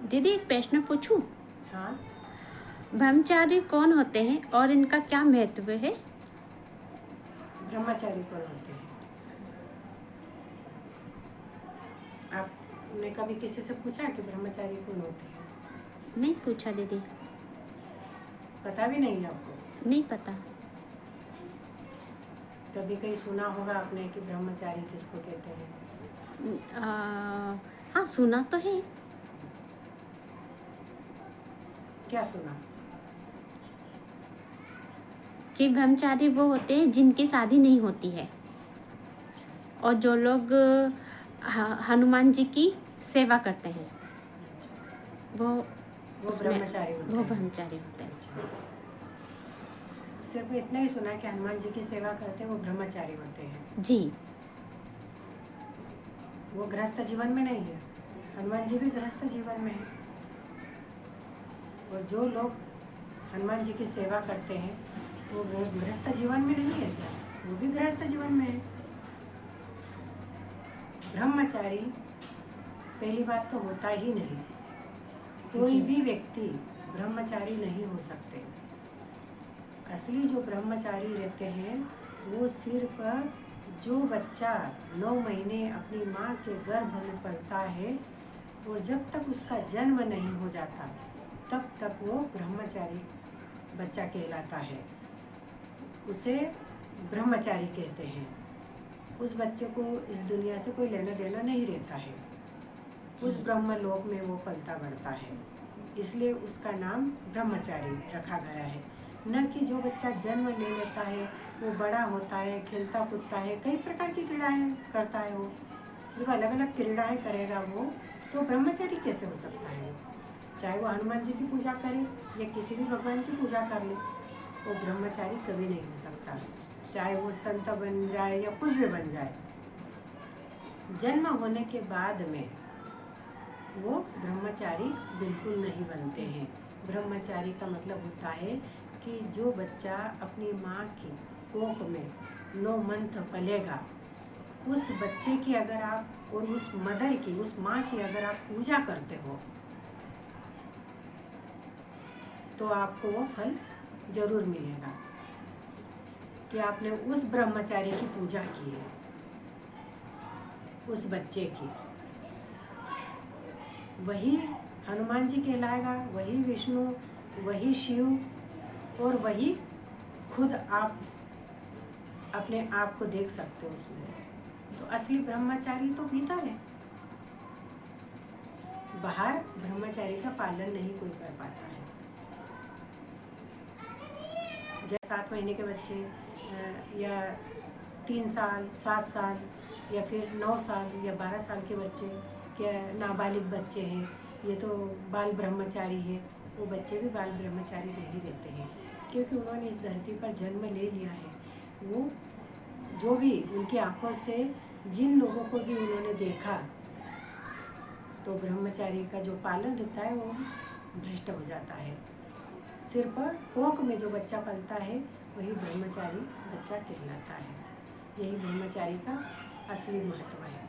दीदी एक प्रश्न पूछूं? हाँ। ब्रह्मचारी कौन होते हैं और इनका क्या महत्व है? ब्रह्मचारी कौन होते हैं? आपने कभी किसी से पूछा कि ब्रह्मचारी कौन होते हैं? नहीं पूछा दीदी। पता भी नहीं है आपको? नहीं पता। कभी कहीं सुना होगा आपने कि ब्रह्मचारी किसको कहते हैं? हाँ सुना तो है। क्या सुना? कि ब्रह्मचारी वो होते हैं जिनकी शादी नहीं होती है और जो लोग हनुमान जी की सेवा करते हैं वो ब्रह्मचारी होते हैं। ब्रह्मचारी होते हैं। अच्छा। सिर्फ इतना ही सुना कि हनुमान जी की सेवा करते हैं वो ब्रह्मचारी होते हैं। जी। वो गृहस्थ जीवन में नहीं है। हनुमान जी भी गृहस्थ जीवन में है। और जो लोग हनुमान जी की सेवा करते हैं वो गृहस्थ जीवन में नहीं है, वो भी गृहस्थ जीवन में है। ब्रह्मचारी पहली बात तो होता ही नहीं। कोई भी व्यक्ति ब्रह्मचारी नहीं हो सकते। असली जो ब्रह्मचारी रहते हैं वो सिर्फ जो बच्चा 9 महीने अपनी माँ के गर्भ में पलता है वो जब तक उसका जन्म नहीं हो जाता तब तक वो ब्रह्मचारी बच्चा कहलाता है। उसे ब्रह्मचारी कहते हैं। उस बच्चे को इस दुनिया से कोई लेना देना नहीं रहता है। उस ब्रह्मलोक में वो पलता बढ़ता है, इसलिए उसका नाम ब्रह्मचारी रखा गया है। न कि जो बच्चा जन्म ले लेता है वो बड़ा होता है, खेलता कूदता है, कई प्रकार की क्रीड़ाएं करता है। वो जब अलग अलग क्रीड़ाएं करेगा वो तो ब्रह्मचारी कैसे हो सकता है? चाहे वो हनुमान जी की पूजा करे या किसी भी भगवान की पूजा कर ले, वो ब्रह्मचारी कभी नहीं हो सकता। चाहे वो संत बन जाए या कुछ भी बन जाए, जन्म होने के बाद में वो ब्रह्मचारी बिल्कुल नहीं बनते हैं। ब्रह्मचारी का मतलब होता है कि जो बच्चा अपनी माँ की कोख में 9 मंथ पलेगा, उस बच्चे की अगर आप और उस मदर की, उस माँ की अगर आप पूजा करते हो तो आपको वो फल जरूर मिलेगा कि आपने उस ब्रह्मचारी की पूजा की है, उस बच्चे की। वही हनुमान जी कहलाएगा, वही विष्णु, वही शिव और वही खुद आप अपने आप को देख सकते हो उसमें। तो असली ब्रह्मचारी तो भीतर है, बाहर ब्रह्मचारी का पालन नहीं कोई कर पाता है। जैसे 7 महीने के बच्चे या 3 साल, 7 साल या फिर 9 साल या 12 साल के बच्चे, क्या नाबालिग बच्चे हैं, ये तो बाल ब्रह्मचारी है। वो बच्चे भी बाल ब्रह्मचारी नहीं रहते हैं, क्योंकि उन्होंने इस धरती पर जन्म ले लिया है। वो जो भी उनकी आंखों से जिन लोगों को भी उन्होंने देखा, तो ब्रह्मचारी का जो पालन रहता है वो भ्रष्ट हो जाता है। सिर्फ कोख में जो बच्चा पलता है वही ब्रह्मचारी बच्चा कहलाता है। यही ब्रह्मचारी का असली महत्व है।